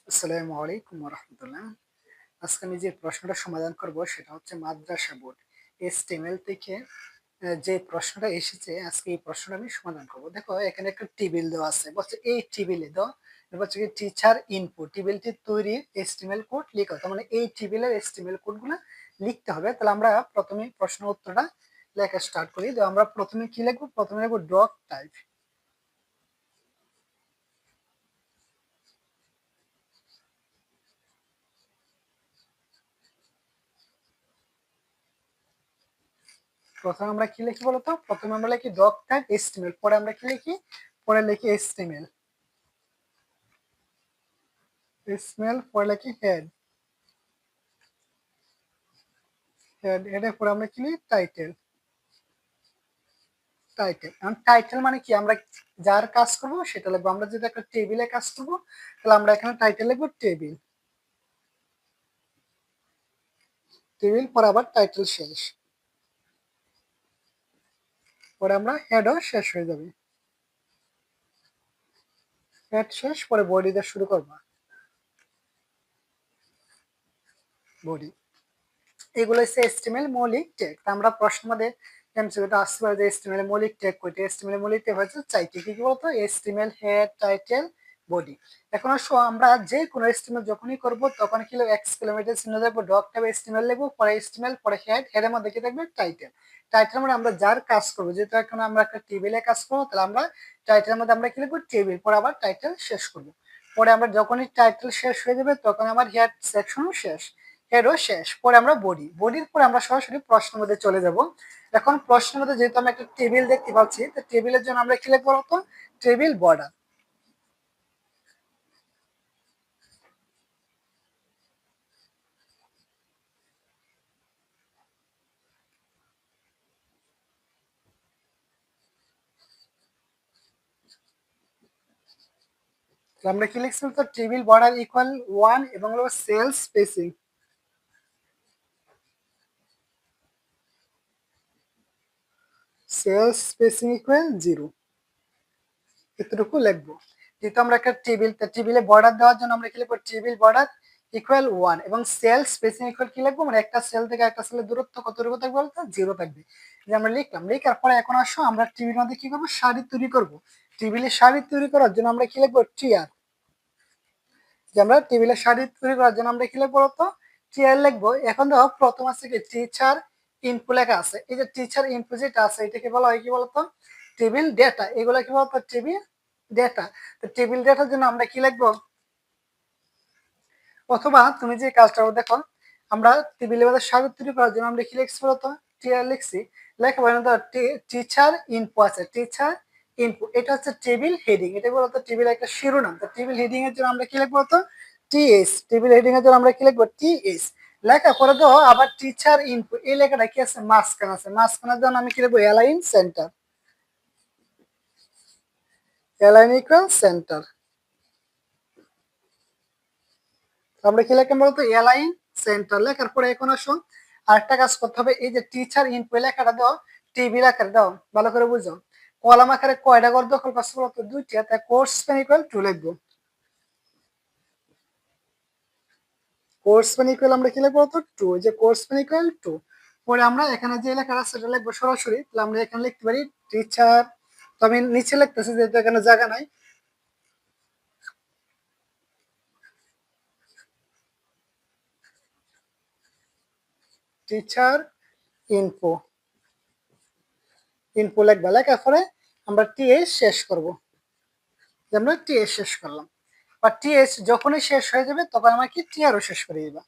আসসালামু আলাইকুম রহমতুল্লাহ। আজকে আমি যে প্রশ্নটা সমাধান করব সেটা হচ্ছে মাদ্রাসা বোর্ড HTML থেকে যে প্রশ্নটা এসেছে আজকে এই প্রশ্নটা আমি সমাধান করব। দেখো এখানে একটা টেবিল দেওয়া আছে, বলছে এই টেবিলে দাও হচ্ছে কি টিচার ইনপুট টেবিলটি তৈরি HTML কোড লিখো। তার মানে এই টেবিলের HTML কোডগুলো লিখতে হবে। তাহলে আমরা প্রথমে প্রশ্ন উত্তরটা লেখা স্টার্ট করি। তো আমরা প্রথমে কি লিখবো? প্রথমে লিখবো ডক টাইপ। প্রথমে আমরা কি লিখি বলতো? প্রথমে আমরা লিখি ডক টাইপ HTML, পরে আমরা কি লিখি? পরে লিখি HTML, পরে লিখি হেড পরে আমরা কি লিখি? টাইটেল। এখন টাইটেল মানে কি? আমরা যার কাজ করব সেটা লিখবো। আমরা যদি একটা টেবিলে কাজ করব তাহলে আমরা এখানে টাইটেল লিখবো টেবিল পরে আবার টাইটেল শেষ, পরে আমরা হেডও শেষ হয়ে যাবে। হেড শেষ, পরে বডি দিয়ে শুরু করবো। বডি, এগুলো হচ্ছে HTML মৌলিক ট্যাগ। আমরা প্রশ্ন মধ্যে এমসিকিউটা আসতে পারে যে HTML মৌলিক ট্যাগ কয়টি? HTML মৌলিক ট্যাগ হচ্ছে 4টি। কি কি বলতো? HTML head, title, body. এখন আসো আমরা যে কোনো HTML যখনই করব তখন কি লিখবো? এক্সক্লেমেটর চিহ্ন দেবো, ডক টাইপ HTML লিখবো, পরে HTML, পরে হেডের মধ্যে কি থাকবে? টাইটেল। টাইটেল মানে আমরা যার কাজ করবো, যেহেতু এখন আমরা একটা টেবিলে কাজ করবো তাহলে আমরা টাইটেলের মধ্যে আমরা কি লিখবো? টেবিল, পরে আবার টাইটেল শেষ করবো। পরে আমরা যখনই টাইটেল শেষ হয়ে যাবে তখন আমার হেড সেকশনও শেষ, এরও শেষ, পরে আমরা বডির পরে আমরা সরাসরি প্রশ্নের মধ্যে চলে যাব। এখন প্রশ্নের মধ্যে যেহেতু আমরা একটা টেবিল দেখতে পাচ্ছি, তো টেবিলের জন্য আমরা কি লিখবো বলতো? Table border. আমরা কি লিখছি বলতো? টেবিল বর্ডার ইকুয়াল 1 এবং হলো সেল স্পেসিং ইকুয়াল 0, এতটুকু লিখবো। যেহেতু আমরা একটা টেবিলে বর্ডার দেওয়ার জন্য আমরা কি লিখবো? টেবিল বর্ডার ইকুয়াল 1 এবং সেল স্পেসিং ইকুয়াল কি লিখবো? মানে একটা সেল থেকে একটা সেলের দূরত্ব কতটুকু থাকবে বলতো? 0 থাকবে। যে আমরা লিখলাম, লেখার পরে এখন আসো আমরা টেবিলের মধ্যে কি করবো? সারি তৈরি করবো। টেবিলে সারি তৈরি করার জন্য আমরা কি লিখবো? টিআর। যে আমরা টেবিলে সারি তৈরি করার জন্য আমরা কি লিখবো বলতো? টিআর লিখবো। এখন দেখো প্রথম আছে কি? টিচার ইনপু লেখা আছে। এই যে টিচার ইনপু যেটা আছে এটাকে বলা হয় কি বলতো? Table data. এগুলো কি বলতো? Table data. তো টেবিল ডেটার জন্য আমরা কি লিখবো? অথবা তুমি যে কাজটা দেখো, আমরা টেবিলের মধ্যে সারি তৈরি করার জন্য আমরা কি লিখছি বলতো? টিআর লিখছি। লেখা বলেন তো টিচার ইনপু আছে, টিচার ইনপু, এটা হচ্ছে টেবিল হেডিং। এটা বলতো টেবিল একটা শিরোনাম। তো টেবিল হেডিং এর জন্য আমরা কি লিখবো বলতো? টিএস। টেবিল হেডিং এর জন্য আমরা কি লিখবো? টিএস। লেখা করে দাও আবার টিচার ইনপু, এই লেখাটা কি আছে? মাঝখানে আছে। মাঝখানের জন্য আমি কি লিখবো? Align centre. Align equal centre. আমরা কি লিখলাম বলতো? Align centre. লেখার পরে এখন আসুন আরেকটা কাজ করতে হবে। এই যে টিচার ইনপু লেখাটা দাও, টেবিল আকারে দাও, ভালো করে বুঝো। কলাম আকারে কয়টা ঘর দখল করছে বলতো? 2টা। তাই কোর্স পেন ইকুয়াল 2 লিখবো। কোর্স পেন ইকুয়াল আমরা কি লিখবো বলতো? 2। যে কোর্স পেন ইকুয়াল 2, পরে আমরা এখানে যে লেখাটা সেটা লিখবো সরাসরি। তাহলে আমরা এখানে লিখতে পারি টিচার। তো আমি নিচে লিখতেছি যেহেতু এখানে জায়গা নাই। টিচার ইনফো, ইনফো লিখবা। লেখার পরে আমরা টিএস শেষ করব। আমরা টিএস শেষ করলাম, বা টিএস যখনই শেষ হয়ে যাবে তখন আমরা কি টিআরও শেষ করে দিবা।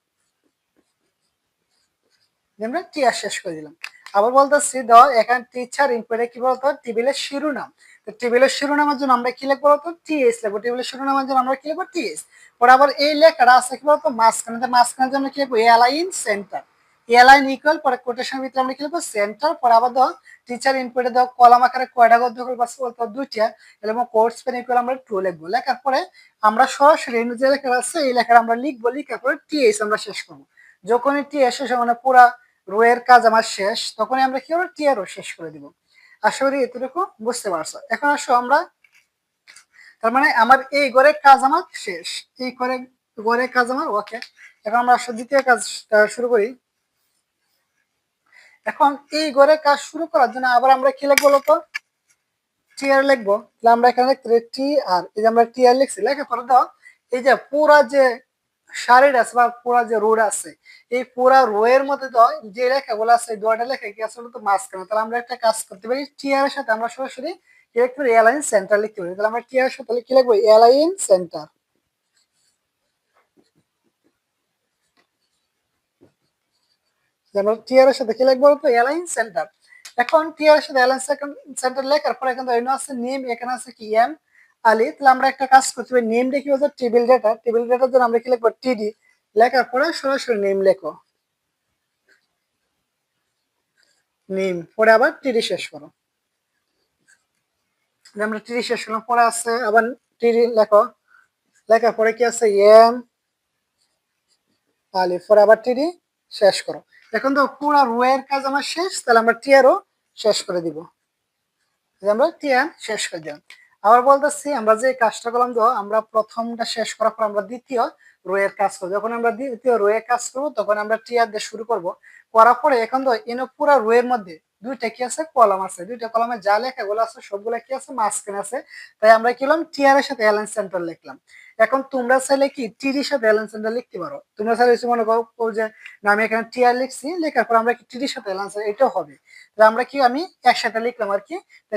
আমরা টিআর শেষ করে দিলাম। আবার বলতেছি দাও এখানে টিচার ইনপুটে কি বলতো? টেবিলের শিরোনাম। তো টেবিলের শিরোনামের জন্য আমরা কি লিখবো বলতো? টিএস লিখবো। টেবিলের শিরোনামের জন্য আমরা কি লিখবো? টিএস। পরে আবার এই লেখাটা আছে কি বলতো? মাঝখানে। মাঝখানের জন্য কি লিখবো? Align centre. অ্যালাইন ইকুয়াল, পরে কোটেশনের ভিতরে আমরা কি লিখবো? সেন্টার। পরে আবার দাও টিচার ইনপুটে দাও কলাম আকারে কয়টা গদ্য দখল করছে বলতো? 2টা। এবং কোর্স পেন ইকুয়াল আমরা 2 লিখবো। লেখার পরে আমরা সরাসরি যে লেখা আছে এই লেখাটা আমরা লিখবো। লিখার পরে টিএস আমরা শেষ করবো। যখনই টিএস শেষ হবে মানে পুরা রো এর কাজ আমার শেষ, তখনই আমরা কি করবো? টিআরও শেষ করে দিব। আশা করি এতটুকু বুঝতে পারছো। এখন আসো আমরা, তার মানে আমার এই ঘরের কাজ আমার শেষ। এই ঘরে গড়ের কাজ আমার ওকে। এখন আমরা দ্বিতীয় কাজটা শুরু করি। এখন এই গড়ের কাজ শুরু করার জন্য আবার আমরা কি লিখবো বলতো, টি আর লিখবো। তাহলে আমরা এখানে টি আর, এই যে আমরা টি আর লিখছি, লেখার পরে দাও এই যে পুরা যে সারির আছে বা পুরা যে রোড আছে, এই পুরা রো এর মধ্যে তো যে লেখাগুলো আছে এই দুটো লেখা কি আছে বলতো মাঝখানে। তাহলে আমরা একটা কাজ করতে পারি, টি আর এর সাথে আমরা সরাসরি কি লিখতে পারি, অ্যালাইন সেন্টার লিখতে পারি। তাহলে আমরা টি আর এর সাথে কি লিখবো, অ্যালাইন সেন্টার। আমরা টি আর এর সাথে কি লিখবো বলতো, অ্যালাইন সেন্টার। এখন টি আর এর সাথে অ্যালাইন সেন্টার লেখার পরে এখানে এখানে আছে নেম, এখানে আছে কি এম আলী। তাহলে আমরা একটা কাজ করতে পারি, নেম দেখি হচ্ছে টেবিল ডেটা, টেবিল ডেটার জন্য আমরা কি লিখবো, টিডি। লেখার পরে সরাসরি নেম লেখো, নেম পরে আবার টিডি শেষ করো। আমরা টিডি শেষ করলাম, পরে আছে আবার টিডি লেখো, লেখার পরে কি আছে এম আলী, পরে আবার টিডি শেষ করো। এখন তো পুরো রো এর কাজ আমার শেষ, তাহলে আমরা টি আরও শেষ করে দিব। আমরা টি আর শেষ করে দিলাম। আবার বলতেছি আমরা যে কাজটা করলাম, তো আমরা প্রথমটা শেষ করার পর আমরা দ্বিতীয় রো এর কাজ করবো। যখন আমরা দ্বিতীয় রো এর কাজ করবো তখন আমরা টি আর দিয়ে শুরু করবো। করার পরে এখন তো পুরো রো এর মধ্যে দুইটা কি আছে, কলাম আছে, দুইটা কলামে যা লেখাগুলো আছে সবগুলো কি আছে, মাঝখানে আছে। তাই আমরা কি করলাম, টি আর এর সাথে অ্যালাইন সেন্টার লিখলাম। এখন তোমরা চাইলে কি টিডির সাথে অ্যালাইন সেন্টার লিখতে পারো। তোমরা চাইলে মনে করো যে না আমি এখানে টি আর লিখছি, লেখার পর আমরা কি টিডির সাথে অ্যালাইন সেন্টার, এটাও হবে। তাহলে আমরা কি আমি একসাথে লিখলাম আর কি,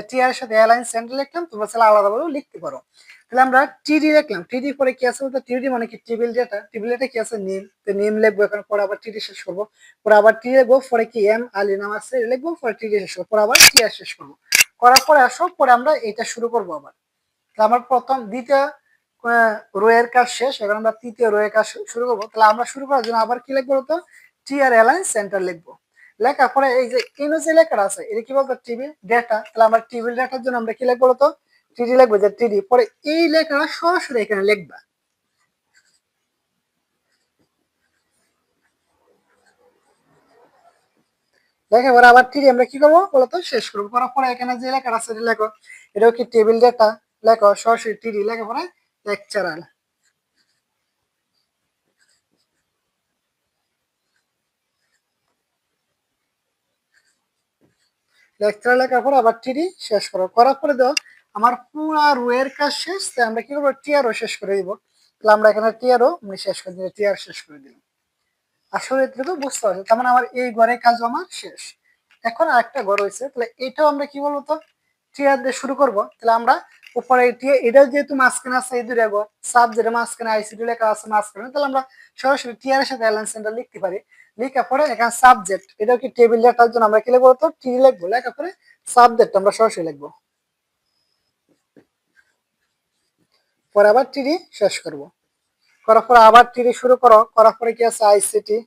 টি আর এর সাথে অ্যালাইন সেন্টার লিখলাম, তোমরা চাইলে আলাদাভাবেও লিখতে পারো। তাহলে আমরা টিডি লিখলাম, টিডি পরে কি আছে বলতো, টিডি মানে কি টেবিল ডেটা, টেবিল ডেটা কি আছে নেম, তো নেম লিখবো, এখন পরে আবার টিডি শেষ করবো, পরে আবার টি লিখবো, পরে কি এম আলী নাম আছে লিখবো, পরে টিডি শেষ করবো, পরে আবার টি আর শেষ করবো। করার পরে আসো, পরে আমরা এটা শুরু করবো আবার। তাহলে আমার প্রথম দ্বিতীয় রো এর কাজ শেষ, এখন আমরা তৃতীয় রো এর কাজ শুরু করবো। তাহলে আমরা শুরু করার জন্য আবার কি লিখবো বলতো, টি আর অ্যালাইন সেন্টার লিখবো। লেখার পরে এই যে ইনো যে লেখাটা আছে এটা কি বলতো, টেবিল ডেটা। তাহলে আমরা টেবিল ডেটার জন্য আমরা কি লিখবো বলতো, টিডি লিখবো, যে টিডি পরে এই লেখাটা সরাসরি এখানে লিখবা। লেখার পরে আবার টিডি আমরা কি করবো বলতো, শেষ করবো। করার পরে এখানে যে লেখাটা আছে এটা লেখো, এটাও কি টেবিল ডেটা, লেখো সরাসরি টিডি, লেখার পরে লেকচারাল, লেকচার লেখার পর আবার টিডি শেষ করো। করার পরে দাও আমার পুরা রো এর কাজ শেষ, তাই আমরা কি করবো, টিআরও শেষ করে দিব। তাহলে আমরা এখানে টিআরও শেষ করে দিলাম, টিআর শেষ করে দিলাম। আসলে এটুকু বুঝতে পারছি, তার মানে আমার এই ঘরের কাজ আমার শেষ। এখন আরেকটা ঘর হয়েছে, তাহলে এটাও আমরা কি বলবো তো, টিআর দিয়ে শুরু করব। তাহলে আমরা উপরে এটা যেহেতু মাঝখানে আছে, এই দুটো ঘর সাবজেক্টের মাঝখানে আইসিটি লেখা আছে মাঝখানে, তাহলে আমরা সরাসরি টিআর এর সাথে অ্যালাইন সেন্টার লিখতে পারি। লেখার পরে এখানে সাবজেক্ট, এটাও কি টেবিল লেখার জন্য আমরা কি লিখবো তো, টি লিখবো, লেখার পরে সাবজেক্ট আমরা সরাসরি লিখবো, পরে আবার টিডি শেষ করব। করার পরে আবার টিডি শুরু করো, করার পরে কি আছে আইসিটি,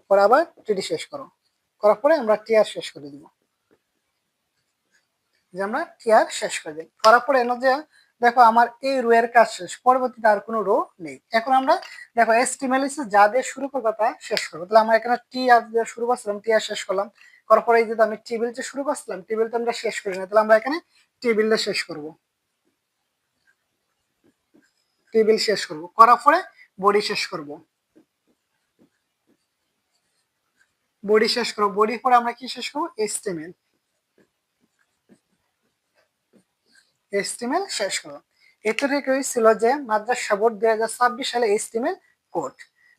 পরে আবার টিডি শেষ করো। করার পরে আমরা টিআর শেষ করে দিব, যে আমরা টিআর শেষ করে দিই। করার পরে এনে যে দেখো আমার এই রো এর কাজ শেষ, পরবর্তীতে আর কোনো রো নেই। এখন আমরা দেখো এসটিএমএল যা দিয়ে শুরু করবো তা শেষ করবো। তাহলে আমরা এখানে টিআর দিয়ে শুরু করছিলাম, টিআর শেষ করলাম। করার পরে এই যে আমি টেবিল যে শুরু করছিলাম, টেবিল তো আমরা শেষ করি না, তাহলে আমরা এখানে টেবিলটা শেষ করব, টেবিল শেষ করব। করার পরে বডি শেষ করব, বডি শেষ করবো, বডির পরে আমরা কি শেষ করবো, এসটিএমএল, এসটিএমএল শেষ করবো। এতটুকুই ছিল যে মাদ্রাসা বোর্ড 2026 সালে এসটিএমএল কোড।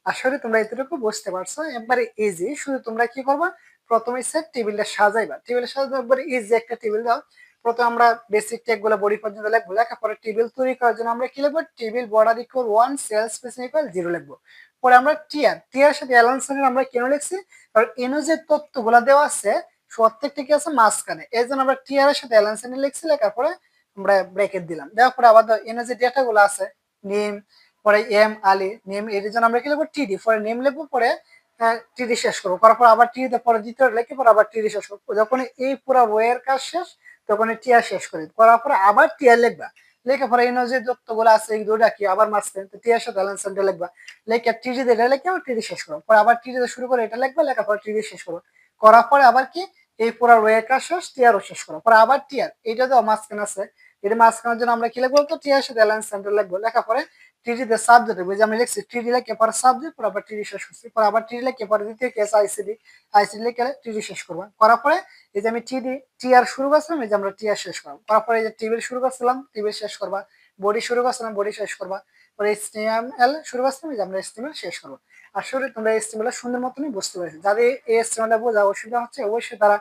আসলে তোমরা এতটুকু বুঝতে পারছো, একবারে ইজি। শুধু তোমরা কি করবা, প্রথমে সেট টেবিলটা সাজাইবা, টেবিলটা সাজাতে একবারে ইজি একটা টেবিল দাও। প্রথমে আমরা বেসিক ট্যাগ গুলো বডি পর্যন্ত লিখবো, লেখার পরে টেবিল তৈরি করার জন্য আমরা কি লিখবো, table border equal 1, sell spacing equal 0 লিখবো। পরে আমরা টিআর, টিআর সাথে অ্যালাউন্সের আমরা কেন লিখছি, কারণ এনো যে তথ্যগুলো দেওয়া আছে প্রত্যেকটা কি আছে মাঝখানে, এই জন্য আমরা টিআর এর সাথে অ্যালাউন্সের লিখছি। লেখার পরে আমরা ব্র্যাকেট দিলাম, দেওয়ার পরে আবার এনে যে ডেটা গুলো আছে নেম, পরে এম আলী নেম, এর জন্য আমরা কি লিখবো, টিডি, পরে নেম লিখবো, পরে টিডি শেষ করবো। করার পর আবার টিডি, পরে দ্বিতীয় লিখে পরে আবার টিডি শেষ করবো। যখন এই পুরো বইয়ের কাজ শেষ তখন টিআর শেষ করি, করার পরে আবার টিআর লিখবা। লেখা পরে এনে যে তথ্যগুলো আছে এই দুটা কি আবার মাঝখানে টিআর সাথে ব্যালেন্স লিখবা, লেখা টিডি দিয়ে লিখে আবার টিডি শেষ করবো। পরে আবার টিডি দিয়ে শুরু করে এটা লিখবা, লেখার পরে টিডি শেষ করবো। করার পরে আবার কি এই পুরো রোয়ের কাজ শেষ, টিআরও শেষ করো, পরে আবার টিআর, এইটা তো মাঝখানে আছে, এটা মাঝখানের জন্য আমরা কি লিখবো তো, টিআর সাথে অ্যালায়েন্স সেন্টার লিখবো। লেখা পরে টিডিতে সাবজেক্ট বুঝে আমি লিখছি টিডি লেখে পরে সাবজেক্ট পরে আবার টিডি শেষ করছি, পরে আবার টিডি লেখে পরে দ্বিতীয় কেস আইসিডি, আইসিডি লেখে টিডি শেষ করবো, করার পরে এই যে আমি টি আর শুরু করছিলাম, এই যে আমরা টি আর শেষ করবো, করার পরে এই যে টিবিল শুরু করছিলাম, টিবিল শেষ করবা, বডি শুরু করছিলাম, বডি শেষ করবা, পরে এইচটিএমএল শুরু করছিলাম, এই যে আমরা এইচটিএমএল শেষ করবো। আসলে তোমরা এইচটিএমএল সুন্দর মতনই বুঝতে পেরেছো। যাদের এই এইচটিএমএল বোঝা অসুবিধা হচ্ছে অবশ্যই তারা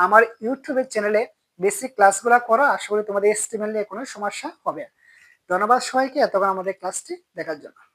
আমার ইউটিউবের চ্যানেলে বেসিক ক্লাসগুলো করো, আশা করি তোমাদের এইচটিএমএল নিয়ে কোনো সমস্যা হবে না। ধন্যবাদ সবাইকে এতক্ষণ আমাদের ক্লাসটি দেখার জন্য।